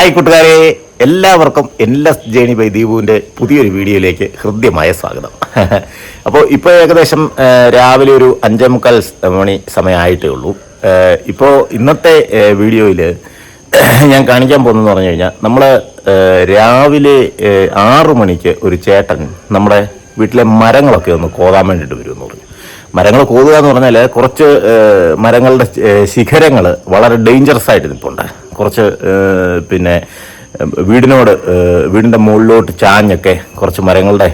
Hi കൂട്ടുകാരെ, എല്ലാവർക്കും endless journey by ദീപുവിൻ്റെ പുതിയൊരു വീഡിയോയിലേക്ക് ഹൃദ്യമായ സ്വാഗതം. അപ്പോൾ ഇപ്പോൾ ഏകദേശം രാവിലെ ഒരു 5:45 സമയമായിട്ടേ ഉള്ളൂ. ഇപ്പോൾ ഇന്നത്തെ വീഡിയോയിൽ ഞാൻ കാണിക്കാൻ പോകുന്നതെന്ന് പറഞ്ഞു കഴിഞ്ഞാൽ, നമ്മൾ രാവിലെ 6 മണിക്ക് ഒരു ചേട്ടൻ നമ്മുടെ വീട്ടിലെ മരങ്ങളൊക്കെ ഒന്ന് കോതാൻ വേണ്ടിയിട്ട് വരുമെന്ന് പറഞ്ഞു. മരങ്ങൾ കോതുക എന്ന് പറഞ്ഞാൽ കുറച്ച് മരങ്ങളുടെ ശിഖരങ്ങൾ വളരെ ഡേഞ്ചറസ് ആയിട്ട് നിൽപ്പുണ്ട്. കുറച്ച് വീടിൻ്റെ മുകളിലോട്ട് ചാഞ്ഞൊക്കെ കുറച്ച് മരങ്ങളുടെ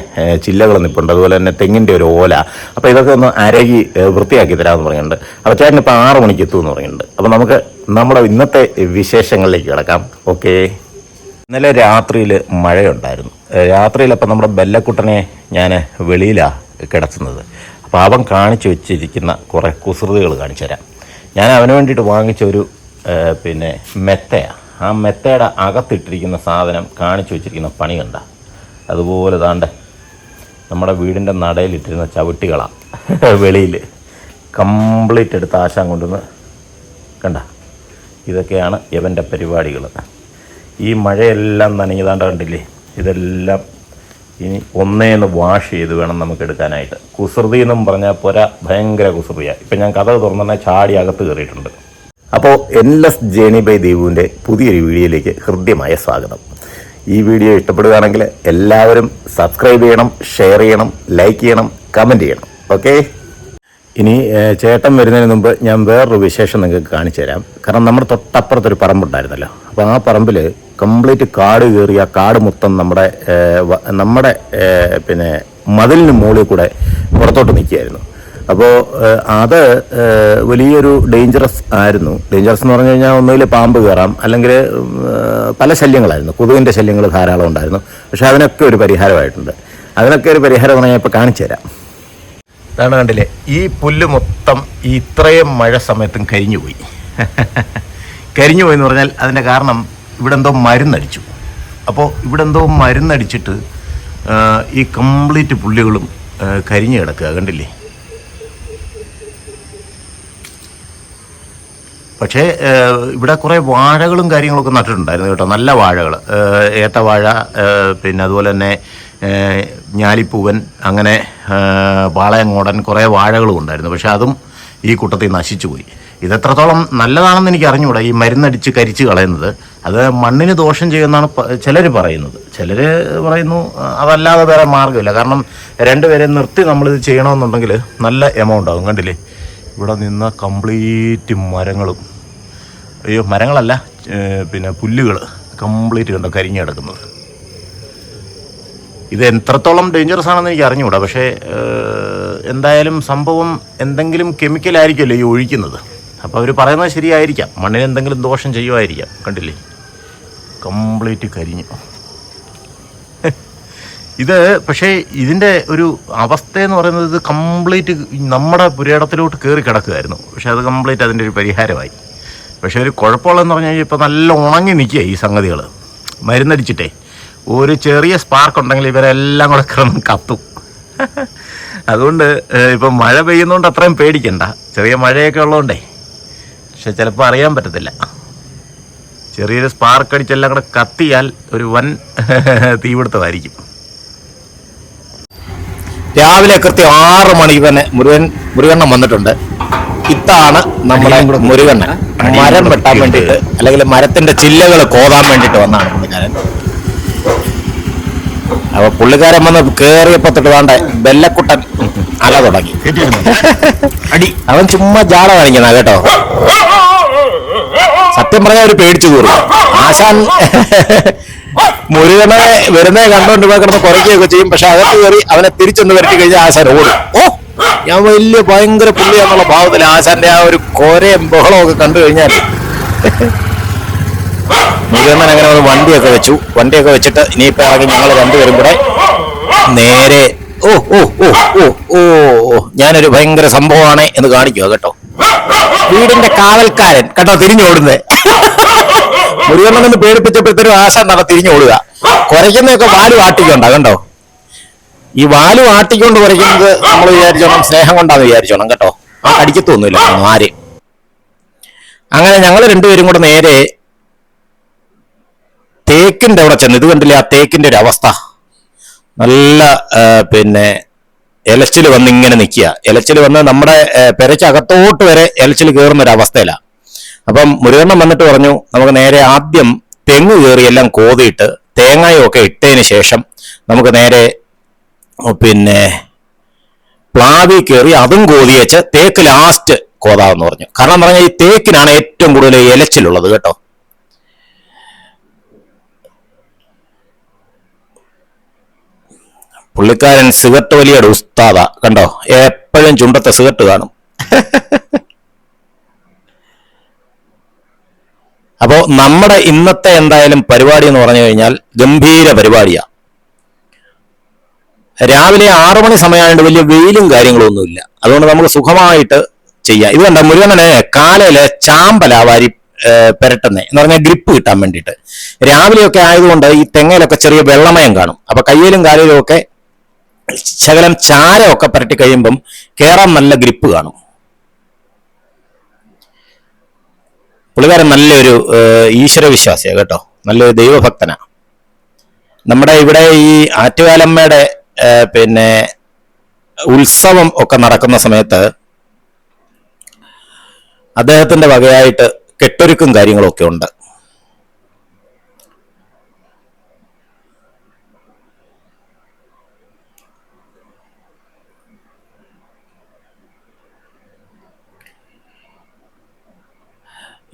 ചില്ലകൾ നിൽപ്പുണ്ട്. അതുപോലെ തന്നെ തെങ്ങിൻ്റെ ഒരു ഓല. അപ്പോൾ ഇതൊക്കെ ഒന്ന് അരകി വൃത്തിയാക്കി തരാമെന്ന് പറയുന്നുണ്ട്. അപ്പോൾ ചേട്ടൻ ഇപ്പോൾ 6 മണിക്ക് എത്തുമെന്ന് പറയുന്നുണ്ട്. അപ്പോൾ നമുക്ക് നമ്മുടെ ഇന്നത്തെ വിശേഷങ്ങളിലേക്ക് കിടക്കാം. ഓക്കെ. ഇന്നലെ രാത്രിയിൽ മഴയുണ്ടായിരുന്നു. രാത്രിയിൽ അപ്പം നമ്മുടെ ബെല്ലക്കുട്ടനെ ഞാൻ വെളിയിലാണ് കിടത്തുന്നത്. അപ്പോൾ അവൻ കാണിച്ചു വെച്ചിരിക്കുന്ന കുറേ കുസൃതികൾ കാണിച്ചു തരാം. ഞാൻ അവന് വേണ്ടിയിട്ട് വാങ്ങിച്ച ഒരു മെത്തയാണ്. ആ മെത്തയുടെ അകത്തിട്ടിരിക്കുന്ന സാധനം കാണിച്ചു വെച്ചിരിക്കുന്ന പണി കണ്ട. അതുപോലെ താണ്ട നമ്മുടെ വീടിൻ്റെ നടയിലിട്ടിരുന്ന ചവിട്ടികളാണ് വെളിയിൽ കംപ്ലീറ്റ് എടുത്ത് ആശാൻ കൊണ്ടുവന്ന് കണ്ട. ഇതൊക്കെയാണ് ഇവൻ്റെ പരിപാടികൾ. ഈ മഴയെല്ലാം നനഞ്ഞതാണ്ട് കണ്ടില്ലേ. ഇതെല്ലാം ഇനി ഒന്നേന്ന് വാഷ് ചെയ്ത് വേണം നമുക്ക് എടുക്കാനായിട്ട്. കുസൃതി എന്നും പറഞ്ഞാൽ പോരാ, ഭയങ്കര കുസൃതിയാണ്. ഇപ്പം ഞാൻ കഥ തുറന്നെ ചാടി അകത്ത് കയറിയിട്ടുണ്ട്. അപ്പോൾ എൻലെസ് ജേണി ബൈ ദീപുവിൻ്റെ പുതിയൊരു വീഡിയോയിലേക്ക് ഹൃദ്യമായ സ്വാഗതം. ഈ വീഡിയോ ഇഷ്ടപ്പെടുകയാണെങ്കിൽ എല്ലാവരും സബ്സ്ക്രൈബ് ചെയ്യണം, ഷെയർ ചെയ്യണം, ലൈക്ക് ചെയ്യണം, കമൻറ്റ് ചെയ്യണം. ഓക്കെ. ഇനി ചേട്ടൻ വരുന്നതിന് മുമ്പ് ഞാൻ വേറൊരു വിശേഷം നിങ്ങൾക്ക് കാണിച്ചു തരാം. കാരണം നമ്മുടെ തൊട്ടപ്പുറത്തൊരു പറമ്പുണ്ടായിരുന്നല്ലോ. അപ്പോൾ ആ പറമ്പിൽ കംപ്ലീറ്റ് കാട് കയറി ആ കാട് മൊത്തം നമ്മുടെ മതിലിന് മുകളിൽ കൂടെ പുറത്തോട്ട് നിൽക്കുകയായിരുന്നു. അപ്പോൾ അത് വലിയൊരു ഡേഞ്ചറസ് ആയിരുന്നു. ഡേഞ്ചറസ് എന്ന് പറഞ്ഞു കഴിഞ്ഞാൽ ഒന്നുകിൽ പാമ്പ് കയറാം, അല്ലെങ്കിൽ പല ശല്യങ്ങളായിരുന്നു. കൊതുകിൻ്റെ ശല്യങ്ങൾ ധാരാളം ഉണ്ടായിരുന്നു. പക്ഷെ അതിനൊക്കെ ഒരു പരിഹാരമായിട്ടുണ്ട്. അതിനൊക്കെ ഒരു പരിഹാരം എന്ന് പറഞ്ഞാൽ ഇപ്പോൾ കാണിച്ചു തരാം. അതാണ് കണ്ടില്ലേ, ഈ പുല്ല് മൊത്തം ഈ ഇത്രയും മഴ സമയത്തും കരിഞ്ഞുപോയി. കരിഞ്ഞുപോയി എന്ന് പറഞ്ഞാൽ അതിൻ്റെ കാരണം ഇവിടെ എന്തോ മരുന്നടിച്ചു. അപ്പോൾ ഇവിടെ എന്തോ മരുന്നടിച്ചിട്ട് ഈ കംപ്ലീറ്റ് പുല്ലുകളും കരിഞ്ഞു കിടക്കുക കണ്ടില്ലേ. പക്ഷേ ഇവിടെ കുറേ വാഴകളും കാര്യങ്ങളൊക്കെ നട്ടിട്ടുണ്ടായിരുന്നു കേട്ടോ. നല്ല വാഴകൾ, ഏത്തവാഴ, അതുപോലെ തന്നെ ഞാലിപ്പൂവൻ, അങ്ങനെ പാളയങ്ങോടൻ, കുറേ വാഴകളും ഉണ്ടായിരുന്നു. പക്ഷെ അതും ഈ കൂട്ടത്തിൽ നശിച്ചുപോയി. ഇതെത്രത്തോളം നല്ലതാണെന്ന് എനിക്ക് അറിഞ്ഞുകൂടാ, ഈ മരുന്നടിച്ച് കരിച്ച് കളയുന്നത്. അത് മണ്ണിന് ദോഷം ചെയ്യുമെന്നാണ് ചിലർ പറയുന്നത്. ചിലർ പറയുന്നു അതല്ലാതെ വേറെ മാർഗ്ഗമില്ല. കാരണം രണ്ടുപേരെ നിർത്തി നമ്മളിത് ചെയ്യണമെന്നുണ്ടെങ്കിൽ നല്ല എമൗണ്ട് ആകും. കണ്ടില്ലേ, ഇവിടെ നിന്ന് കംപ്ലീറ്റ് മരങ്ങളും, മരങ്ങളല്ല, പുല്ലുകൾ കംപ്ലീറ്റ് കണ്ടോ കരിഞ്ഞ് കിടക്കുന്നത്. ഇത് എത്രത്തോളം ഡേഞ്ചറസ് ആണെന്ന് എനിക്ക് അറിഞ്ഞുകൂടാ. പക്ഷേ എന്തായാലും സംഭവം എന്തെങ്കിലും കെമിക്കലായിരിക്കുമല്ലോ ഈ ഒഴിക്കുന്നത്. അപ്പോൾ അവർ പറയുന്നത് ശരിയായിരിക്കാം, മണ്ണിന് എന്തെങ്കിലും ദോഷം ചെയ്യുമായിരിക്കാം. കണ്ടില്ലേ, കംപ്ലീറ്റ് കരിഞ്ഞു. ഇത് പക്ഷേ ഇതിൻ്റെ ഒരു അവസ്ഥയെന്ന് പറയുന്നത്, ഇത് കംപ്ലീറ്റ് നമ്മുടെ പുരയിടത്തിലോട്ട് കയറി കിടക്കുമായിരുന്നു. പക്ഷേ അത് കംപ്ലീറ്റ് അതിൻ്റെ ഒരു പരിഹാരമായി. പക്ഷേ ഒരു കുഴപ്പമുള്ളതെന്ന് പറഞ്ഞു കഴിഞ്ഞാൽ ഇപ്പോൾ നല്ല ഉണങ്ങി നിൽക്കുക ഈ സംഗതികൾ. മരുന്നടിച്ചിട്ടേ ഒരു ചെറിയ സ്പാർക്ക് ഉണ്ടെങ്കിൽ ഇവരെല്ലാം കൂടെ കിടന്ന് കത്തും. അതുകൊണ്ട് ഇപ്പം മഴ പെയ്യുന്നതുകൊണ്ട് അത്രയും പേടിക്കണ്ട. ചെറിയ മഴയൊക്കെ ഉള്ളതുകൊണ്ടേ. പക്ഷെ ചിലപ്പോൾ അറിയാൻ പറ്റത്തില്ല. ചെറിയൊരു സ്പാർക്ക് അടിച്ചെല്ലാം കൂടെ കത്തിയാൽ ഒരു വൻ തീപിടുത്തമായിരിക്കും. രാവിലെ കൃത്യം 6 മണിക്ക് തന്നെ മുരുകണ്ണൻ വന്നിട്ടുണ്ട്. ഇതാണ് നമ്മുടെ മുരുകണ്ണൻ. മരം വെട്ടാൻ വേണ്ടിയിട്ട്, അല്ലെങ്കിൽ മരത്തിന്റെ ചില്ലകൾ കോതാൻ വേണ്ടിയിട്ട് വന്നാണ് പുള്ളിക്കാരൻ. അപ്പൊ പുള്ളിക്കാരൻ വന്ന് കേറിയപ്പോ തൊട്ട് വേണ്ട ബെല്ലക്കുട്ടൻ അല തുടങ്ങി. അവൻ ചുമ്മാ ജാട കാണിക്കുന്ന കേട്ടോ. സത്യം പറഞ്ഞാൽ ഒരു പേടിച്ചു കയറി. ആശാൻ മുരുകനെ വരുന്നേ കണ്ടോണ്ട് പോയി കിടന്ന് കുറയ്ക്കുകയൊക്കെ ചെയ്യും. പക്ഷെ അകത്ത് കയറി അവനെ തിരിച്ചൊന്ന് വരട്ടി കഴിഞ്ഞാൽ ആശാൻ ഓടും. ഞാൻ വലിയ ഭയങ്കര പുള്ളിയാന്നുള്ള ഭാവത്തിൽ ആശാന്റെ ആ ഒരു കോരയും ബഹളമൊക്കെ കണ്ടു കഴിഞ്ഞാൽ മുരുകണ്ണൻ അങ്ങനെ ഒരു വണ്ടിയൊക്കെ വെച്ചിട്ട് ഇനിയിപ്പോ ഇറങ്ങി ഞങ്ങൾ രണ്ടുപേരും കൂടെ നേരെ ഞാനൊരു ഭയങ്കര സംഭവമാണ് എന്ന് കാണിക്കുക കേട്ടോ. വീടിന്റെ കാവൽക്കാരൻ കേട്ടോ തിരിഞ്ഞോടുന്നത്. മുരുകണ്ണൻ പേടിപ്പിച്ചപ്പോഴത്തേനും ആശാൻ നട തിരിഞ്ഞോടുക. കുറയ്ക്കുന്നതൊക്കെ വാല് ആട്ടിക്കൊണ്ടാ കണ്ടോ. ഈ വാല് ആട്ടിക്കൊണ്ട് കുറയ്ക്കുന്നത് നമ്മൾ വിചാരിച്ചോണം സ്നേഹം കൊണ്ടാന്ന് വിചാരിച്ചോണം കേട്ടോ. ആ കടിക്കത്തൊന്നുമില്ല ആര്. അങ്ങനെ ഞങ്ങൾ രണ്ടുപേരും കൂടെ നേരെ തേക്കിന്റെ അവിടെ ചെന്ന് ഇത് കണ്ടില്ലേ ആ തേക്കിന്റെ ഒരു അവസ്ഥ, നല്ല പിന്നെ ഇലച്ചിൽ വന്ന് ഇങ്ങനെ നിൽക്കുക. ഇലച്ചിൽ വന്ന് നമ്മുടെ പെരയ്ക്കകത്തോട്ട് വരെ ഇലച്ചിൽ കയറുന്ന ഒരു അവസ്ഥയിലാണ്. അപ്പം മുരുകണ്ണൻ വന്നിട്ട് പറഞ്ഞു നമുക്ക് നേരെ ആദ്യം തെങ്ങ് കയറി എല്ലാം കോതിയിട്ട് തേങ്ങയും ഒക്കെ ഇട്ടതിന് ശേഷം നമുക്ക് നേരെ പിന്നെ പ്ലാവി കയറി അതും കോതി വെച്ച് തേക്ക് ലാസ്റ്റ് കോതാവെന്ന് പറഞ്ഞു. കാരണം പറഞ്ഞാൽ ഈ തേക്കിനാണ് ഏറ്റവും കൂടുതൽ ഇലച്ചിലുള്ളത് കേട്ടോ. പുള്ളിക്കാരൻ സിഗരറ്റ് വലിയുടെ ഉസ്താദാ കണ്ടോ, എപ്പോഴും ചുണ്ടത്തെ സിഗരറ്റ് കാണും. അപ്പോ നമ്മുടെ ഇന്നത്തെ എന്തായാലും പരിപാടി എന്ന് പറഞ്ഞു കഴിഞ്ഞാൽ ഗംഭീര പരിപാടിയാ. രാവിലെ 6 മണി സമയമായതുകൊണ്ട് വലിയ വെയിലും കാര്യങ്ങളും ഒന്നുമില്ല, അതുകൊണ്ട് നമുക്ക് സുഖമായിട്ട് ചെയ്യാം. ഇത് കണ്ട മുരുകനെ കാലയില് ചാമ്പല വാരി പെരട്ടുന്നേ എന്ന് പറഞ്ഞാൽ ഗ്രിപ്പ് കിട്ടാൻ വേണ്ടിയിട്ട്. രാവിലെയൊക്കെ ആയതുകൊണ്ട് ഈ തെങ്ങയിലൊക്കെ ചെറിയ വെള്ളമയം കാണും. അപ്പൊ കയ്യിലും കാലിലും ഒക്കെ ശകലം ചാരമൊക്കെ പരട്ടി കഴിയുമ്പം കേറാൻ നല്ല ഗ്രിപ്പ് കാണും. പുള്ളിക്കാരൻ നല്ലൊരു ഈശ്വരവിശ്വാസിയാണ് കേട്ടോ, നല്ലൊരു ദൈവഭക്തനാ. നമ്മുടെ ഇവിടെ ഈ ആറ്റുകാലമ്മയുടെ പിന്നെ ഉത്സവം ഒക്കെ നടക്കുന്ന സമയത്ത് അദ്ദേഹത്തിന്റെ വകയായിട്ട് കെട്ടൊരുക്കും കാര്യങ്ങളും ഒക്കെ ഉണ്ട്.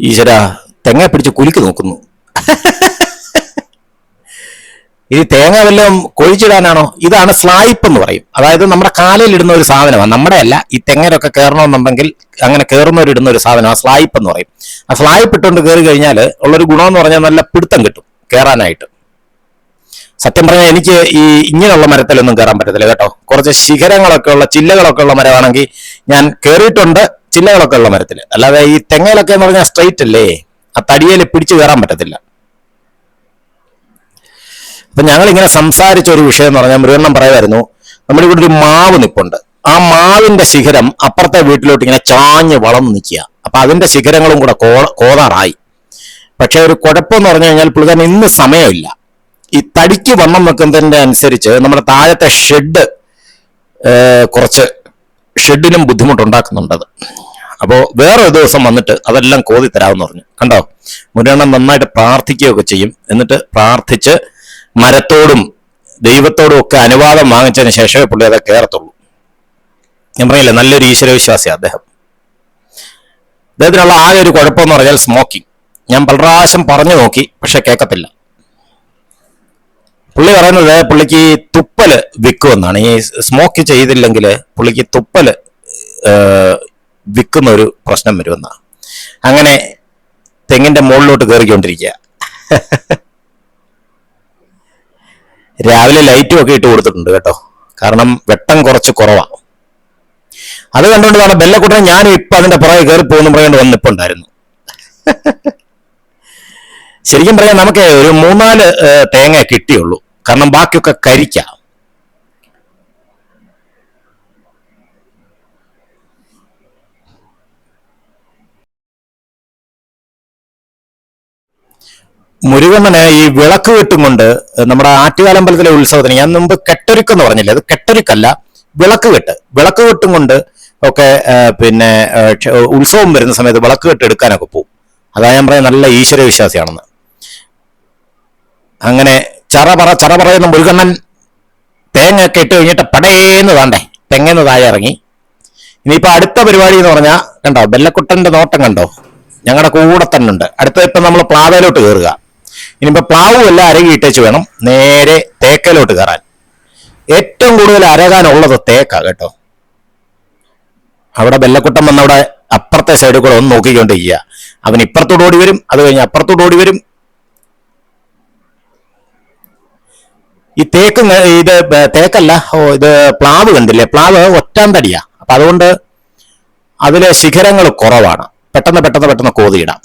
ഈശ്വര, തെങ്ങ പിടിച്ച് കുലുക്കി നോക്കുന്നു. ഈ തേങ്ങ വല്ലതും കൊഴിച്ചിടാനാണോ? ഇതാണ് സ്ലായിപ്പ് എന്ന് പറയും. അതായത് നമ്മുടെ കാലിൽ ഇടുന്ന ഒരു സാധനമാണ്, നമ്മുടെ അല്ല. ഈ തെങ്ങയിലൊക്കെ കയറണമെന്നുണ്ടെങ്കിൽ അങ്ങനെ കയറുന്നവരിടുന്ന ഒരു സാധനമാണ് സ്ലായിപ്പ് എന്ന് പറയും. ആ സ്ലായിപ്പ് ഇട്ടുകൊണ്ട് കയറി കഴിഞ്ഞാൽ ഉള്ളൊരു ഗുണമെന്ന് പറഞ്ഞാൽ നല്ല പിടുത്തം കിട്ടും കയറാനായിട്ട്. സത്യം പറഞ്ഞാൽ എനിക്ക് ഈ ഇങ്ങനെയുള്ള മരത്തിലൊന്നും കയറാൻ പറ്റത്തില്ല കേട്ടോ. കുറച്ച് ശിഖരങ്ങളൊക്കെ ഉള്ള ചില്ലകളൊക്കെ ഉള്ള മരമാണെങ്കിൽ ഞാൻ കയറിയിട്ടുണ്ട്, ചില്ലകളൊക്കെ ഉള്ള മരത്തിൽ. അല്ലാതെ ഈ തെങ്ങയിലൊക്കെ എന്ന് പറഞ്ഞാൽ സ്ട്രൈറ്റ് അല്ലേ, ആ തടിയേൽ പിടിച്ചു കയറാൻ പറ്റത്തില്ല. അപ്പൊ ഞങ്ങൾ ഇങ്ങനെ സംസാരിച്ച ഒരു വിഷയം എന്ന് പറഞ്ഞാൽ മുരുകണ്ണൻ പറയുമായിരുന്നു, നമ്മുടെ ഇവിടെ ഒരു മാവ് നിപ്പുണ്ട്, ആ മാവിന്റെ ശിഖരം അപ്പുറത്തെ വീട്ടിലോട്ട് ഇങ്ങനെ ചാഞ്ഞ് വളർന്നു നിൽക്കുക. അപ്പൊ അതിന്റെ ശിഖരങ്ങളും കൂടെ കോതാറായി. പക്ഷെ ഒരു കുഴപ്പമെന്ന് പറഞ്ഞു കഴിഞ്ഞാൽ പുള്ളിക്കാരൻ ഇന്ന് സമയമില്ല. ഈ തടിക്ക് വണ്ണം വെക്കുന്നതിന്റെ അനുസരിച്ച് നമ്മുടെ താഴത്തെ കുറച്ച് ഷെഡിനും ബുദ്ധിമുട്ടുണ്ടാക്കുന്നുണ്ടത്. അപ്പോൾ വേറൊരു ദിവസം വന്നിട്ട് അതെല്ലാം കോതി തരാമെന്ന് പറഞ്ഞു. കണ്ടോ, മുരുകണ്ണൻ നന്നായിട്ട് പ്രാർത്ഥിക്കുകയൊക്കെ ചെയ്യും. എന്നിട്ട് പ്രാർത്ഥിച്ച് മരത്തോടും ദൈവത്തോടും ഒക്കെ അനുവാദം വാങ്ങിച്ചതിന് ശേഷമേ പുള്ളി അത് കയറത്തുള്ളൂ. ഞാൻ പറയില്ലേ, നല്ലൊരു ഈശ്വരവിശ്വാസിയാണ് അദ്ദേഹം. അദ്ദേഹത്തിനുള്ള ആകെ ഒരു കുഴപ്പമെന്ന് പറഞ്ഞാൽ സ്മോക്കിംഗ്. ഞാൻ പല പ്രാവശ്യം പറഞ്ഞു നോക്കി, പക്ഷെ കേൾക്കത്തില്ല. പുള്ളി പറയുന്നത് പുള്ളിക്ക് തുപ്പല് വിൽക്കുമെന്നാണ്. ഈ സ്മോക്ക് ചെയ്തില്ലെങ്കിൽ പുള്ളിക്ക് തുപ്പല് വിൽക്കുന്ന ഒരു പ്രശ്നം വരുമെന്നാണ്. അങ്ങനെ തെങ്ങിന്റെ മുകളിലോട്ട് കയറിക്കൊണ്ടിരിക്കുക. രാവിലെ ലൈറ്റും ഒക്കെ ഇട്ട് കൊടുത്തിട്ടുണ്ട് കേട്ടോ, കാരണം വെട്ടം കുറച്ച് കുറവാണ്. അത് കണ്ടുകൊണ്ട് വേണം ബെല്ലക്കുട്ടനെ ഞാനും ഇപ്പൊ അതിന്റെ പുറകെ കയറി പോകുന്ന പറയേണ്ടി വന്നിട്ടുണ്ടായിരുന്നു. ശരിക്കും പറയാൻ നമുക്ക് ഒരു 3-4 തേങ്ങ കിട്ടിയുള്ളൂ, കാരണം ബാക്കിയൊക്കെ കരിക്കാം. മുരുകണ്ണന് ഈ വിളക്ക് കെട്ടും കൊണ്ട് നമ്മുടെ ആറ്റുകാലമ്പലത്തിലെ ഉത്സവത്തിന് ഞാൻ മുമ്പ് കെട്ടൊരുക്കെന്ന് പറഞ്ഞില്ലേ, അത് കെട്ടൊരുക്കല്ല, വിളക്ക് കെട്ടും കൊണ്ട് ഒക്കെ പിന്നെ ഉത്സവം വരുന്ന സമയത്ത് വിളക്ക് കെട്ട് എടുക്കാനൊക്കെ പോകും. അതാ ഞാൻ പറയാം, നല്ല ഈശ്വര വിശ്വാസിയാണെന്ന്. അങ്ങനെ ചറ പറയുന്ന മുരുകണ്ണൻ തേങ്ങ ഒക്കെ ഇട്ട് കഴിഞ്ഞിട്ട് പടേന്ന് താണ്ടേ തെങ്ങേന്ന് താഴെ ഇറങ്ങി. ഇനിയിപ്പോ അടുത്ത പരിപാടി എന്ന് പറഞ്ഞാൽ കണ്ടോ, ബെല്ലക്കുട്ടന്റെ നോട്ടം കണ്ടോ, ഞങ്ങളുടെ കൂടെ തന്നെ ഉണ്ട്. അടുത്ത ഇപ്പൊ നമ്മൾ പ്ലാവയിലോട്ട് കയറുക. ഇനിയിപ്പോ പ്ലാവും എല്ലാം അരകിയിട്ടേച്ച് വേണം നേരെ തേക്കയിലോട്ട് കയറാൻ. ഏറ്റവും കൂടുതൽ അരകാനുള്ളത് തേക്കാ കേട്ടോ. അവിടെ ബെല്ലക്കുട്ടൻ വന്നവിടെ അപ്പുറത്തെ സൈഡിൽ കൂടെ ഒന്ന് നോക്കിക്കൊണ്ടിരിക്കുക. അവൻ ഇപ്പുറത്തോട് ഓടി വരും, അത് കഴിഞ്ഞ് അപ്പുറത്തോട് ഓടി വരും. ഈ ഇത് തേക്കല്ല, ഇത് പ്ലാവ് കണ്ടില്ലേ, പ്ലാവ് ഒറ്റാം തടിയാ. അപ്പൊ അതുകൊണ്ട് അതിലെ ശിഖരങ്ങൾ കുറവാണ്, പെട്ടെന്ന് കോതിയിടാം.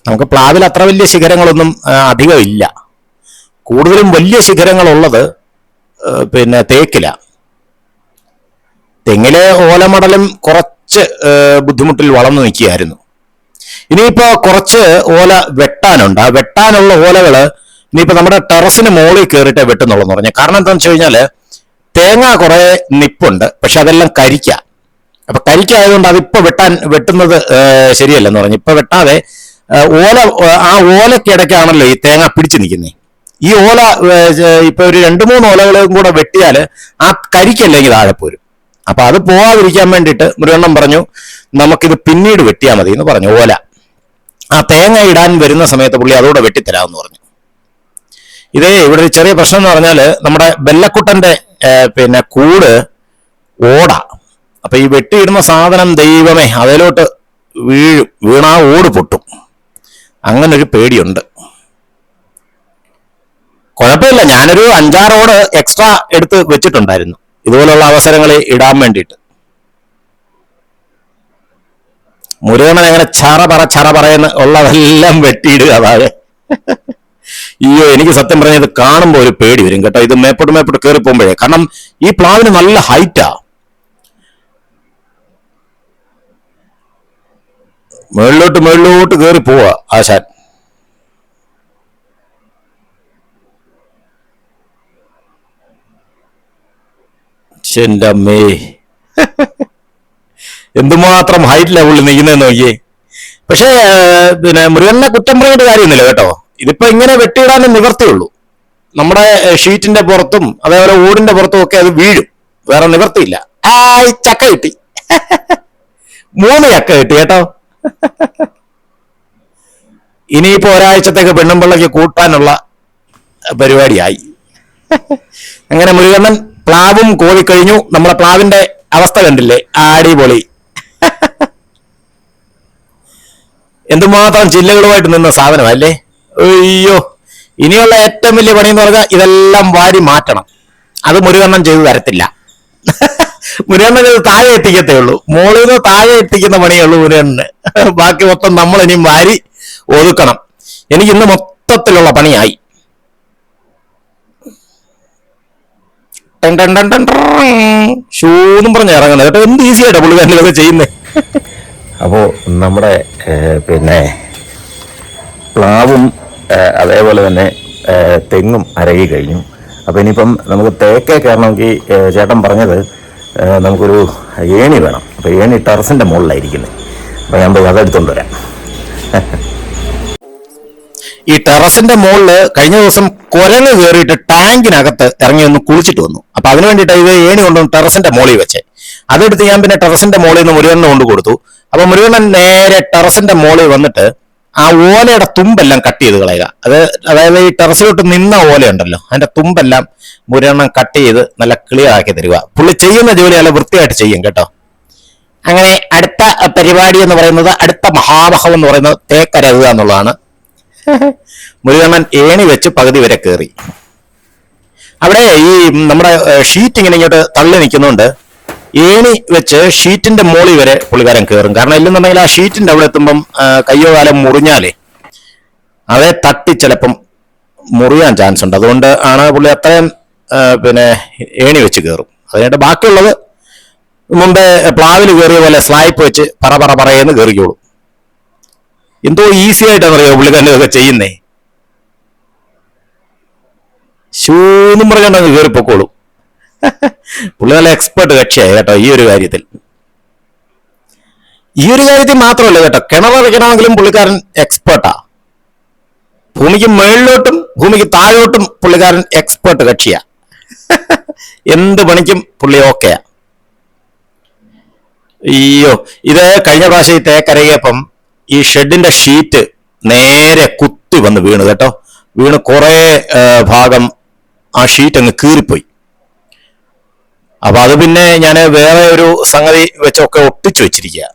നമുക്ക് പ്ലാവിൽ അത്ര വലിയ ശിഖരങ്ങളൊന്നും അധികം ഇല്ല. കൂടുതലും വലിയ ശിഖരങ്ങളുള്ളത് പിന്നെ തേക്കില. തെങ്ങിലെ ഓലമടലും കുറച്ച് ബുദ്ധിമുട്ടിൽ വളർന്നു നിൽക്കുകയായിരുന്നു. ഇനിയിപ്പോ കുറച്ച് ഓല വെട്ടാനുണ്ട്. ആ വെട്ടാനുള്ള ഓലകള് ഇനിയിപ്പോ നമ്മുടെ ടെറസിന് മുകളിൽ കയറിയിട്ടേ വെട്ടുന്നുള്ളൂ പറഞ്ഞ. കാരണം എന്താണെന്ന് വെച്ച് കഴിഞ്ഞാല് തേങ്ങ കുറെ നിപ്പുണ്ട്, പക്ഷെ അതെല്ലാം കരിക്ക. അപ്പൊ കരിക്കായതുകൊണ്ട് അതിപ്പോ വെട്ടുന്നത് ശരിയല്ലെന്ന് പറഞ്ഞു. ഇപ്പൊ വെട്ടാതെ ഓല, ആ ഓലക്കിടയ്ക്കാണല്ലോ ഈ തേങ്ങ പിടിച്ചു നിൽക്കുന്നത്. ഈ ഓല ഇപ്പൊ ഒരു 2-3 ഓലകളും കൂടെ വെട്ടിയാൽ ആ കരിക്കല്ലെങ്കിൽ താഴെ പോരും. അപ്പൊ അത് പോവാതിരിക്കാൻ വേണ്ടിയിട്ട് മുരുകണ്ണൻ പറഞ്ഞു നമുക്കിത് പിന്നീട് വെട്ടിയാൽ മതി എന്ന് പറഞ്ഞു. ഓല ആ തേങ്ങ ഇടാൻ വരുന്ന സമയത്ത് പുള്ളി അതോടെ വെട്ടിത്തരാമെന്ന് പറഞ്ഞു. ഇതേ ഇവിടെ ഒരു ചെറിയ പ്രശ്നം എന്ന് പറഞ്ഞാല് നമ്മുടെ ബെല്ലക്കുട്ടന്റെ കൂട് ഓടാ. അപ്പൊ ഈ വെട്ടിയിടുന്ന സാധനം ദൈവമേ അതിലോട്ട് വീണാ ഓട് പൊട്ടും. അങ്ങനൊരു പേടിയുണ്ട്. കുഴപ്പമില്ല, ഞാനൊരു 5-6 ഓട് എക്സ്ട്രാ എടുത്ത് വെച്ചിട്ടുണ്ടായിരുന്നു ഇതുപോലുള്ള അവസരങ്ങളിൽ ഇടാൻ വേണ്ടിയിട്ട്. മുരുകണ്ണൻ അങ്ങനെ ചറ പറയുന്ന ഉള്ളതെല്ലാം വെട്ടിയിടുക. അതായത് അയ്യോ, എനിക്ക് സത്യം പറഞ്ഞത് കാണുമ്പോൾ ഒരു പേടി വരും കേട്ടോ. ഇത് മേപ്പോട്ട് കയറി പോകുമ്പോഴേ, കാരണം ഈ പ്ലാവിന് നല്ല ഹൈറ്റാ. മേളിലോട്ട് കയറി പോവാ ആശാൻ. എന്റെ അമ്മേ, എന്തുമാത്രം ഹൈറ്റ് ലെവലിൽ നിൽക്കുന്നതെന്ന് നോക്കിയേ. പക്ഷേ മുരുകനെ കുറ്റം പറയേണ്ട കാര്യമൊന്നുമില്ല കേട്ടോ. ഇതിപ്പോ ഇങ്ങനെ വെട്ടിയിടാനും നിവർത്തിയുള്ളൂ. നമ്മുടെ ഷീറ്റിന്റെ പുറത്തും അതേപോലെ ഓടിന്റെ പുറത്തും ഒക്കെ അത് വീഴും, വേറെ നിവർത്തിയില്ല. ചക്ക കിട്ടി, 3 ചക്ക കിട്ടി കേട്ടോ. ഇനിയിപ്പോ ഒരാഴ്ചത്തേക്ക് പെണ്ണുമ്പിള്ളക്ക് കൂട്ടാനുള്ള പരിപാടിയായി. അങ്ങനെ മുരുകണ്ണൻ പ്ലാവും കോഴിക്കഴിഞ്ഞു. നമ്മളെ പ്ലാവിന്റെ അവസ്ഥ കണ്ടില്ലേ, അടിപൊളി. എന്തുമാത്രം ചില്ലകളുമായിട്ട് നിന്ന സാധനമല്ലേ. അയ്യോ, ഇനിയുള്ള ഏറ്റവും വലിയ പണി എന്ന് പറഞ്ഞാൽ ഇതെല്ലാം വാരി മാറ്റണം. അത് മുരുകണ്ണൻ ചെയ്തു തരത്തില്ല. മുരുകണ്ണൻ ഇത് താഴെ എത്തിക്കത്തേ ഉള്ളൂ. മോളിൽ നിന്ന് താഴെ എത്തിക്കുന്ന പണിയേ ഉള്ളൂ മുരുകണ്ണന്. ബാക്കി മൊത്തം നമ്മൾ ഇനിയും വാരി ഒതുക്കണം. എനിക്ക് ഇന്ന് മൊത്തത്തിലുള്ള പണിയായി. ഷൂന്നും പറഞ്ഞ് ഇറങ്ങുന്നത് കേട്ടോ. എന്ത് ഈസി ആയിട്ടാ പുള്ളിക്കാരൻ ഇതൊക്കെ ചെയ്യുന്നത്. അപ്പോൾ നമ്മുടെ പ്ലാവും അതേപോലെ തന്നെ തെങ്ങും അരകി കഴിഞ്ഞു. അപ്പോൾ ഇനിയിപ്പം നമുക്ക് തേക്കെ കയറണമെങ്കിൽ ചേട്ടൻ പറഞ്ഞത് നമുക്കൊരു ഏണി വേണം. അപ്പോൾ ഏണി ടെറസിൻ്റെ മുകളിലായിരിക്കുന്നത്. അപ്പോൾ ഞാൻ പോയി അതെടുത്തുകൊണ്ട് വരാം. ഈ ടെറസിന്റെ മുകളില് കഴിഞ്ഞ ദിവസം കുരങ്ങ് കയറിയിട്ട് ടാങ്കിനകത്ത് ഇറങ്ങി ഒന്ന് കുളിച്ചിട്ട് വന്നു. അപ്പൊ അതിന് വേണ്ടിയിട്ട് ഇത് ഏണി കൊണ്ടുവന്ന് ടെറസിന്റെ മുകളിൽ വെച്ചേ. അതെടുത്ത് ഞാൻ പിന്നെ ടെറസിന്റെ മുകളിൽ നിന്ന് മുരുകണ്ണന് കൊണ്ട് കൊടുത്തു. അപ്പൊ മുരുകണ്ണൻ നേരെ ടെറസിന്റെ മുകളിൽ വന്നിട്ട് ആ ഓലയുടെ തുമ്പെല്ലാം കട്ട് ചെയ്ത് കളയുക. അതായത് ഈ ടെറസിലോട്ട് നിന്ന ഓലയുണ്ടല്ലോ, അതിന്റെ തുമ്പെല്ലാം മുരുകണ്ണൻ കട്ട് ചെയ്ത് നല്ല ക്ലിയർ ആക്കി തരിക. പുള്ളി ചെയ്യുന്ന ജോലി നല്ല വൃത്തിയായിട്ട് ചെയ്യും കേട്ടോ. അങ്ങനെ അടുത്ത പരിപാടി എന്ന് പറയുന്നത്, അടുത്ത മഹാമഹം എന്ന് പറയുന്നത് തേക്കരകുക എന്നുള്ളതാണ്. മുരുകണ്ണൻ ഏണി വെച്ച് പകുതി വരെ കയറി. അവിടെ ഈ നമ്മുടെ ഷീറ്റ് ഇങ്ങനെ ഇങ്ങോട്ട് തള്ളി നിൽക്കുന്നുണ്ട്. ഏണി വെച്ച് ഷീറ്റിന്റെ മോളിൽ വരെ പുള്ളിക്കാരൻ കയറും. കാരണം ഇല്ലെന്നുണ്ടെങ്കിൽ ആ ഷീറ്റിന്റെ അവിടെ എത്തുമ്പം കയ്യോ കാലം മുറിഞ്ഞാലേ അതേ തട്ടി ചിലപ്പം മുറിയാൻ ചാൻസ് ഉണ്ട്. അതുകൊണ്ട് ആണ് പുള്ളി അത്രയും ഏണി വെച്ച് കയറും. അതിനായിട്ട് ബാക്കിയുള്ളത് മുമ്പേ പ്ലാവിൽ കയറിയ പോലെ സ്ലൈപ്പ് വെച്ച് പറയെന്ന് കയറിക്കോളും. എന്തോ ഈസി ആയിട്ടാണെന്നറിയോ പുള്ളിക്കാരൻ ഇതൊക്കെ ചെയ്യുന്നേ. ഷൂന്നും പറഞ്ഞോണ്ടങ്ങ് കയറിപ്പോക്കോളും. പുള്ളി നല്ല എക്സ്പേർട്ട് കക്ഷിയായി കേട്ടോ ഈ ഒരു കാര്യത്തിൽ. ഈ ഒരു കാര്യത്തിൽ മാത്രമല്ല കേട്ടോ, കിണറടിക്കണമെങ്കിലും പുള്ളിക്കാരൻ എക്സ്പേർട്ടാ. ഭൂമിക്ക് മേളിലോട്ടും ഭൂമിക്ക് താഴോട്ടും പുള്ളിക്കാരൻ എക്സ്പേർട്ട് കക്ഷിയാ. എന്ത് പണിക്കും പുള്ളി ഓക്കെയാ. അയ്യോ, ഇത് കഴിഞ്ഞ പ്രാവശ്യം ഈ തേക്കരയപ്പം ഈ ഷെഡിന്റെ ഷീറ്റ് നേരെ കുത്തി വന്ന് വീണ് കേട്ടോ. വീണ് കുറെ ഭാഗം ആ ഷീറ്റ് അങ്ങ് കീറിപ്പോയി. അപ്പൊ അത് പിന്നെ ഞാൻ വേറെ ഒരു സംഗതി വെച്ചൊക്കെ ഒട്ടിച്ചു വെച്ചിരിക്കുക.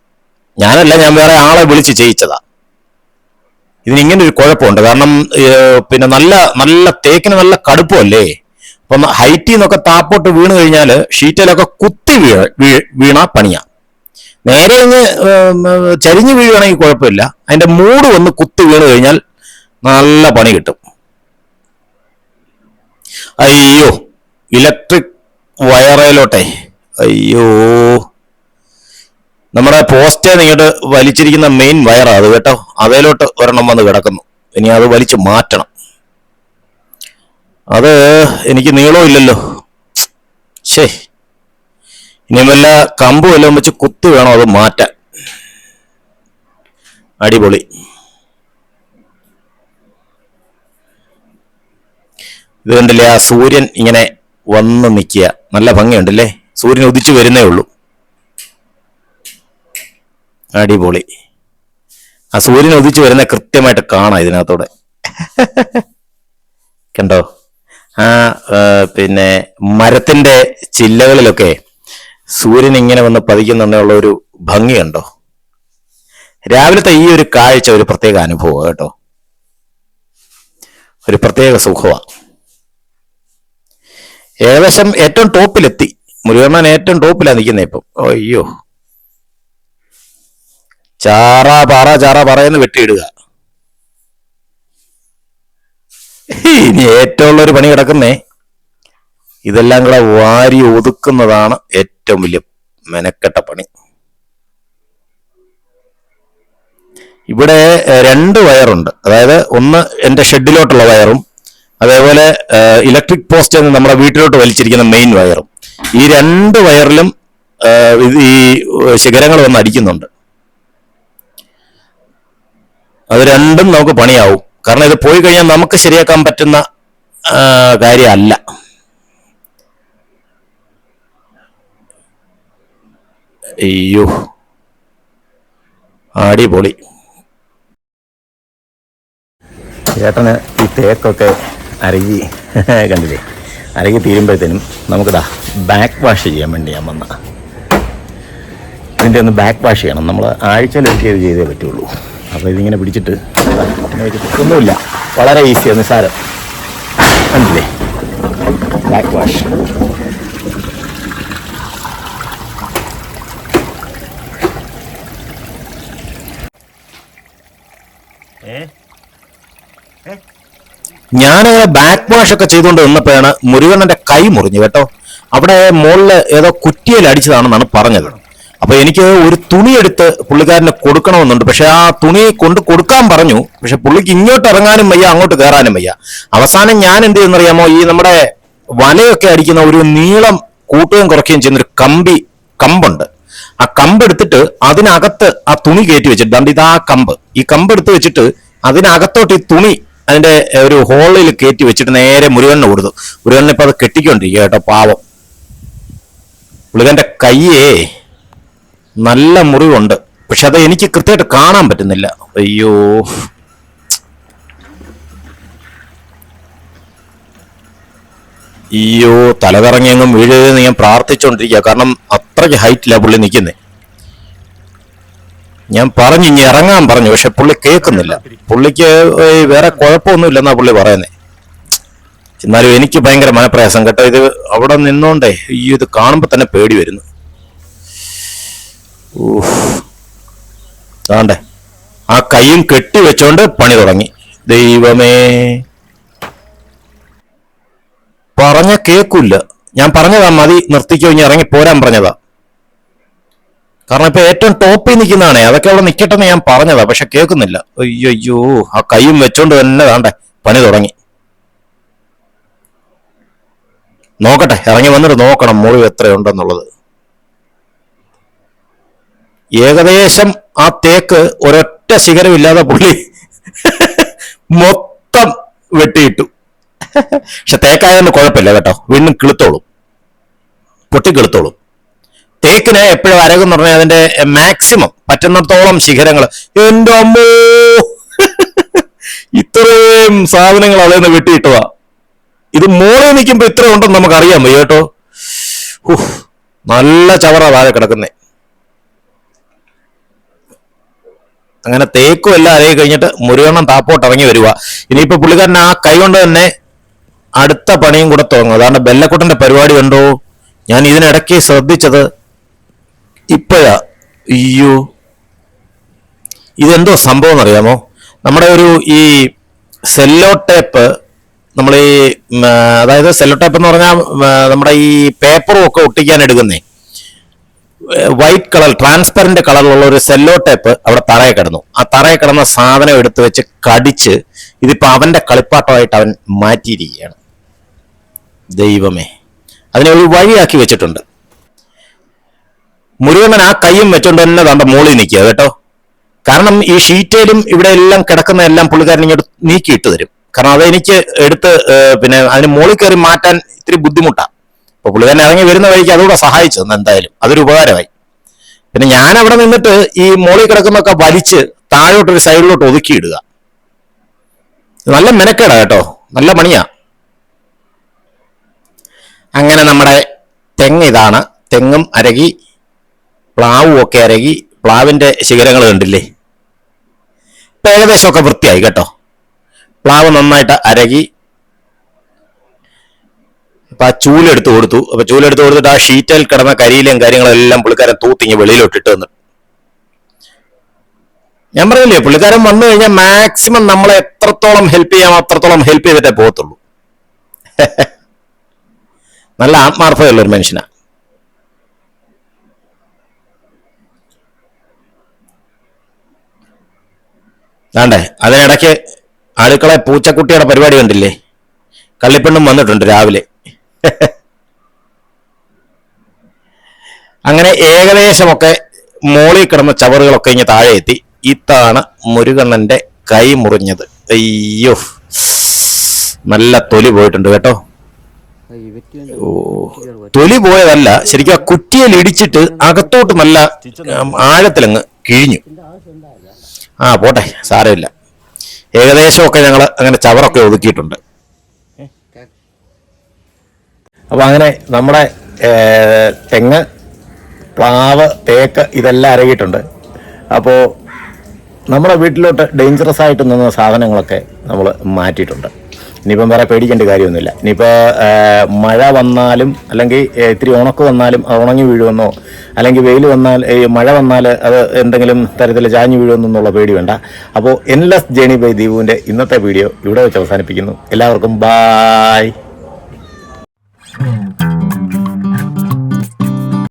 ഞാൻ വേറെ ആളെ വിളിച്ച് ചെയ്യിച്ചതാ. ഇതിനിങ്ങനെ ഒരു കുഴപ്പമുണ്ട്. കാരണം നല്ല നല്ല തേക്കിന് നല്ല കടുപ്പമല്ലേ. അപ്പം ഹൈറ്റിൽ നിന്നൊക്കെ താപ്പോട്ട് വീണ് കഴിഞ്ഞാൽ ഷീറ്റിലൊക്കെ കുത്തി വീണ പണിയാ. നേരെ അങ്ങ് ചരിഞ്ഞു വീഴുകയാണെങ്കിൽ കുഴപ്പമില്ല. അതിന്റെ മൂട് വന്ന് കുത്തി വീണ് കഴിഞ്ഞാൽ നല്ല പണി കിട്ടും. അയ്യോ, ഇലക്ട്രിക് വയറയിലോട്ടെ. അയ്യോ, നമ്മുടെ പോസ്റ്റേ ഇങ്ങോട്ട് വലിച്ചിരിക്കുന്ന മെയിൻ വയറാണ് അത് കേട്ടോ. അതേലോട്ട് ഒരെണ്ണം വന്ന് കിടക്കുന്നു. ഇനി അത് വലിച്ചു മാറ്റണം. അത് എനിക്ക് നീളവും ഇല്ലല്ലോ. ശേ, ഇനി വല്ല കമ്പ് വല്ലതും വെച്ച് കുത്തി വേണം അത് മാറ്റാൻ. അടിപൊളി. ഇത് കണ്ടില്ലേ, ആ സൂര്യൻ ഇങ്ങനെ വന്ന് നിൽക്കുക. നല്ല ഭംഗിയുണ്ടല്ലേ. സൂര്യൻ ഉദിച്ചു വരുന്നേ ഉള്ളൂ. അടിപൊളി. ആ സൂര്യൻ ഉദിച്ചു വരുന്ന കൃത്യമായിട്ട് കാണാം ഇതിനകത്തോടെ. കണ്ടോ? ആ പിന്നെ മരത്തിന്റെ ചില്ലകളിലൊക്കെ സൂര്യൻ ഇങ്ങനെ വന്ന് പതിക്കുന്നുള്ള ഒരു ഭംഗി കണ്ടോ? രാവിലത്തെ ഈ ഒരു കാഴ്ച ഒരു പ്രത്യേക അനുഭവം കേട്ടോ. ഒരു പ്രത്യേക സുഖമാണ്. ഏകദേശം ഏറ്റവും ടോപ്പിലെത്തി. മുരുകണ്ണൻ ഏറ്റവും ടോപ്പിലാണ് നിൽക്കുന്നത് ഇപ്പം. അയ്യോ, ചാറാ പറയെന്ന് വെട്ടിയിടുക. ഇനി ഏറ്റവും ഉള്ളൊരു പണി കിടക്കുന്നേ. ഇതെല്ലാം കൂടെ വാരി ഒതുക്കുന്നതാണ് ഏറ്റവും വലിയ മെനക്കെട്ട പണി. ഇവിടെ 2 വയറുണ്ട്. അതായത് ഒന്ന് എൻ്റെ ഷെഡിലോട്ടുള്ള വയറും അതേപോലെ ഇലക്ട്രിക് പോസ്റ്റ് നമ്മുടെ വീട്ടിലോട്ട് വലിച്ചിരിക്കുന്ന മെയിൻ വയറും. ഈ 2 വയറിലും ഈ ശിഖരങ്ങൾ വന്ന് അടിക്കുന്നുണ്ട്. അത് രണ്ടും നമുക്ക് പണിയാവും. കാരണം ഇത് പോയി കഴിഞ്ഞാൽ നമുക്ക് ശരിയാക്കാൻ പറ്റുന്ന കാര്യമല്ല. അയ്യോ, അടിപൊളി. ചേട്ടന് ഈ തേക്കൊക്കെ അരകി കണ്ടില്ലേ, അരകി തീരുമ്പോഴത്തേനും നമുക്കിതാ ബാക്ക് വാഷ് ചെയ്യാൻ വേണ്ടി ഞാൻ വന്ന. ഇതിൻ്റെ ഒന്ന് ബാക്ക് വാഷ് ചെയ്യണം. നമ്മൾ ആഴ്ചയിൽ ഒരിക്കൽ ചെയ്തേ പറ്റുള്ളൂ. അപ്പോൾ ഇതിങ്ങനെ പിടിച്ചിട്ട് ഒന്നുമില്ല, വളരെ ഈസിയാണ്, നിസ്സാരം. കണ്ടില്ലേ, ബാക്ക് വാഷ്. ഞാനങ്ങനെ ബാക്ക് വാഷ് ഒക്കെ ചെയ്തുകൊണ്ട് നിന്നപ്പോഴാണ് മുരുകണ്ണന്റെ കൈ മുറിഞ്ഞു കേട്ടോ. അവിടെ മുകളില് ഏതോ കുറ്റിയിൽ അടിച്ചതാണെന്നാണ് പറഞ്ഞത്. അപ്പൊ എനിക്ക് ഒരു തുണി എടുത്ത് പുള്ളിക്കാരന് കൊടുക്കണമെന്നുണ്ട്. പക്ഷെ ആ തുണി കൊണ്ട് കൊടുക്കാൻ പറഞ്ഞു. പക്ഷെ പുള്ളിക്ക് ഇങ്ങോട്ട് ഇറങ്ങാനും വയ്യ, അങ്ങോട്ട് കയറാനും വയ്യ. അവസാനം ഞാൻ എന്ത് ചെയ്യുന്നറിയാമോ, ഈ നമ്മുടെ വലയൊക്കെ അടിക്കുന്ന ഒരു നീളം കൂട്ടുകയും കുറയ്ക്കുകയും ചെയ്യുന്നൊരു കമ്പുണ്ട്. ആ കമ്പ് എടുത്തിട്ട് അതിനകത്ത് ആ തുണി കയറ്റി വെച്ചിട്ട്, ദാണ്ട് ഇതാ കമ്പ്, ഈ കമ്പ് എടുത്ത് വെച്ചിട്ട് അതിനകത്തോട്ട് ഈ തുണി അതിന്റെ ഒരു ഹോളിൽ കയറ്റി വെച്ചിട്ട് നേരെ മുരുകനെ കൊടുത്തു. മുരുകനെ ഇപ്പൊ അത് കെട്ടിക്കൊണ്ടിരിക്കുക കേട്ടോ, പാവം. പുള്ളിക്കാരന്റെ കയ്യേ നല്ല മുറിവുണ്ട്. പക്ഷെ അത് എനിക്ക് കൃത്യമായിട്ട് കാണാൻ പറ്റുന്നില്ല. അയ്യോ, അയ്യോ, തലകറങ്ങിയെങ്ങും വീഴുകയെന്ന് ഞാൻ പ്രാർത്ഥിച്ചുകൊണ്ടിരിക്കുക. കാരണം അത്രയ്ക്ക് ഹൈറ്റിലാണ് പുള്ളി നിൽക്കുന്നത്. ഞാൻ പറഞ്ഞു ഇനി ഇറങ്ങാൻ പറഞ്ഞു, പക്ഷെ പുള്ളി കേൾക്കുന്നില്ല. പുള്ളിക്ക് വേറെ കുഴപ്പമൊന്നുമില്ലെന്നാ പുള്ളി പറയുന്നത്. എന്നാലും എനിക്ക് ഭയങ്കര മനപ്രയാസം കേട്ടോ. ഇത് അവിടെ നിന്നോണ്ടേ ഈ ഇത് കാണുമ്പോ തന്നെ പേടി വരുന്നു. ആണ്ടേ ആ കൈയും കെട്ടി വെച്ചോണ്ട് പണി തുടങ്ങി. ദൈവമേ, പറഞ്ഞ കേൾക്കൂല്ല. ഞാൻ പറഞ്ഞതാ മതി നിർത്തിക്കോ, ഇനി ഇറങ്ങി പോരാൻ പറഞ്ഞതാ. കാരണം ഇപ്പൊ ഏറ്റവും ടോപ്പിൽ നിൽക്കുന്നതാണേ, അതൊക്കെ അവിടെ നിൽക്കട്ടെന്ന് ഞാൻ പറഞ്ഞതാ. പക്ഷെ കേൾക്കുന്നില്ല. അയ്യോ, ആ കൈയും വെച്ചോണ്ട് തന്നെ താണ്ടേ പണി തുടങ്ങി. നോക്കട്ടെ, ഇറങ്ങി വന്നിട്ട് നോക്കണം മുറിവ് എത്രയുണ്ടെന്നുള്ളത്. ഏകദേശം ആ തേക്ക് ഒരൊറ്റ ശിഖരമില്ലാതെ പുള്ളി മൊത്തം വെട്ടിയിട്ടു. പക്ഷെ തേക്കായതുകൊണ്ട് കുഴപ്പമില്ല കേട്ടോ, വീണ്ടും കിളുത്തോളും, പൊട്ടിക്കിളുത്തോളും. തേക്കിന് എപ്പോഴും അരകെന്ന് പറഞ്ഞാൽ അതിന്റെ മാക്സിമം പറ്റുന്നിടത്തോളം ശിഖരങ്ങൾ. എന്റെ അമ്മോ, ഇത്രയും സാധനങ്ങൾ അതേന്ന് വെട്ടിയിട്ടതാ. ഇത് മോളിൽ നിൽക്കുമ്പോ ഇത്ര ഉണ്ടെന്ന് നമുക്ക് അറിയാൻ വയ്യ കേട്ടോ. നല്ല ചവറ താഴെ കിടക്കുന്നേ. അങ്ങനെ തേക്കും എല്ലാം അരയി കഴിഞ്ഞിട്ട് മുരുകണ്ണം താപ്പോട്ട് ഇറങ്ങി വരിക. ഇനിയിപ്പോ പുള്ളിക്കാരൻ ആ കൈ കൊണ്ട് തന്നെ അടുത്ത പണിയും കൂടെ തുടങ്ങും. അതാണ് ബെല്ലക്കുട്ടന്റെ പരിപാടി കണ്ടോ. ഞാൻ ഇതിനിടയ്ക്ക് ശ്രദ്ധിച്ചത് ഇപ്പോഴാ. അയ്യോ, ഇതെന്തോ സംഭവം എന്നറിയാമോ? നമ്മുടെ ഈ സെല്ലോ ടേപ്പ്, നമ്മൾ അതായത് സെല്ലോ ടേപ്പ് എന്ന് പറഞ്ഞാൽ നമ്മുടെ ഈ പേപ്പറും ഒക്കെ ഒട്ടിക്കാൻ എടുക്കുന്നേ, വൈറ്റ് കളർ ട്രാൻസ്പെറന്റ് കളറിലുള്ള ഒരു സെല്ലോ ടേപ്പ് അവിടെ തറയെ കിടന്നു. ആ തറയെ കിടന്ന സാധനം എടുത്തു വെച്ച് കടിച്ച് ഇതിപ്പോ അവന്റെ കളിപ്പാട്ടമായിട്ട് അവൻ മാറ്റിയിരിക്കുകയാണ്. ദൈവമേ, അതിനെ ഒരു വഴിയാക്കി വെച്ചിട്ടുണ്ട്. മുരുകണ്ണൻ ആ കയ്യും വെച്ചോണ്ട് തന്നെ തന്റെ മോളിൽ നിൽക്കുക കേട്ടോ. കാരണം ഈ ഷീറ്റയിലും ഇവിടെ എല്ലാം കിടക്കുന്ന എല്ലാം പുള്ളിക്കാരൻ ഇങ്ങോട്ട് നീക്കിയിട്ട് തരും. കാരണം അതെനിക്ക് എടുത്ത് പിന്നെ അതിന് മോളിൽ കയറി മാറ്റാൻ ഇത്തിരി ബുദ്ധിമുട്ടാണ്. അപ്പൊ പുള്ളിക്കാരൻ ഇറങ്ങി വരുന്ന വഴിക്ക് അതുകൂടെ സഹായിച്ചു എന്തായാലും, അതൊരു ഉപകാരമായി. പിന്നെ ഞാൻ അവിടെ നിന്നിട്ട് ഈ മോളിൽ കിടക്കുന്നൊക്കെ വലിച്ച് താഴോട്ടൊരു സൈഡിലോട്ട് ഒതുക്കിയിടുക. നല്ല മെനക്കേടാ കേട്ടോ, നല്ല പണിയാ. അങ്ങനെ നമ്മുടെ തെങ്ങ് ഇതാണ്. തെങ്ങും അരകി, പ്ലാവും ഒക്കെ അരകി, പ്ലാവിന്റെ ശിഖരങ്ങൾ കണ്ടില്ലേ. ഇപ്പൊ ഏകദേശമൊക്കെ വൃത്തിയായി കേട്ടോ. പ്ലാവ് നന്നായിട്ട് അരകി. അപ്പൊ ആ ചൂലെടുത്ത് കൊടുത്തു. അപ്പൊ ചൂലെടുത്ത് കൊടുത്തിട്ട് ആ ഷീറ്റിൽ കിടന്ന കരിയിലും കാര്യങ്ങളെല്ലാം പുള്ളിക്കാരൻ തൂത്തിങ്ങി വെളിയിലോട്ടിട്ട് തന്നു. ഞാൻ പറഞ്ഞില്ലേ, പുള്ളിക്കാരൻ വന്നു കഴിഞ്ഞാൽ മാക്സിമം നമ്മളെ എത്രത്തോളം ഹെൽപ്പ് ചെയ്യാമോ അത്രത്തോളം ഹെൽപ്പ് ചെയ്തിട്ടേ പോകത്തുള്ളൂ. നല്ല ആത്മാർത്ഥതയുള്ള ഒരു മനുഷ്യനാ. ആണ്ടേ അതിനിടയ്ക്ക് അടുക്കള പൂച്ചക്കുട്ടിയുടെ പരിപാടി കണ്ടില്ലേ. കള്ളിപ്പെണ്ണും വന്നിട്ടുണ്ട് രാവിലെ. അങ്ങനെ ഏകദേശമൊക്കെ മോളിൽ കിടന്ന ചവറുകളൊക്കെ ഇങ്ങനെ താഴെ എത്തി. ഇതാണ് മുരുകണ്ണന്റെ കൈ മുറിഞ്ഞത്. അയ്യോ, നല്ല തൊലി പോയിട്ടുണ്ട് കേട്ടോ. തൊലി പോയതല്ല, ശരിക്കും ആ കുറ്റിയിൽ ഇടിച്ചിട്ട് അകത്തോട്ട് നല്ല ആഴത്തിലങ്ങ് കിഴിഞ്ഞു. പോട്ടെ, സാരമില്ല. ഏകദേശമൊക്കെ ഞങ്ങൾ അങ്ങനെ ചവറൊക്കെ ഒതുക്കിയിട്ടുണ്ട്. അപ്പൊ അങ്ങനെ നമ്മുടെ തെങ്ങ്, പ്ലാവ്, തേക്ക് ഇതെല്ലാം അരകിയിട്ടുണ്ട്. അപ്പോൾ നമ്മുടെ വീട്ടിലോട്ട് ഡേഞ്ചറസ് ആയിട്ട് നിന്ന സാധനങ്ങളൊക്കെ നമ്മൾ മാറ്റിയിട്ടുണ്ട്. ഇനിയിപ്പം വേറെ പേടിക്കേണ്ട കാര്യമൊന്നുമില്ല. ഇനിയിപ്പോൾ മഴ വന്നാലും അല്ലെങ്കിൽ ഇത്തിരി ഉണക്ക് വന്നാലും അത് ഉണങ്ങി വീഴുമെന്നോ, അല്ലെങ്കിൽ വെയിൽ വന്നാൽ മഴ വന്നാൽ അത് എന്തെങ്കിലും തരത്തിൽ ചാഞ്ഞു വീഴുമെന്നുള്ള പേടി വേണ്ട. അപ്പോൾ എൻലെസ് ജേണി ബൈ ദീപുവിൻ്റെ ഇന്നത്തെ വീഡിയോ ഇവിടെ വെച്ച് അവസാനിപ്പിക്കുന്നു. എല്ലാവർക്കും ബായ്.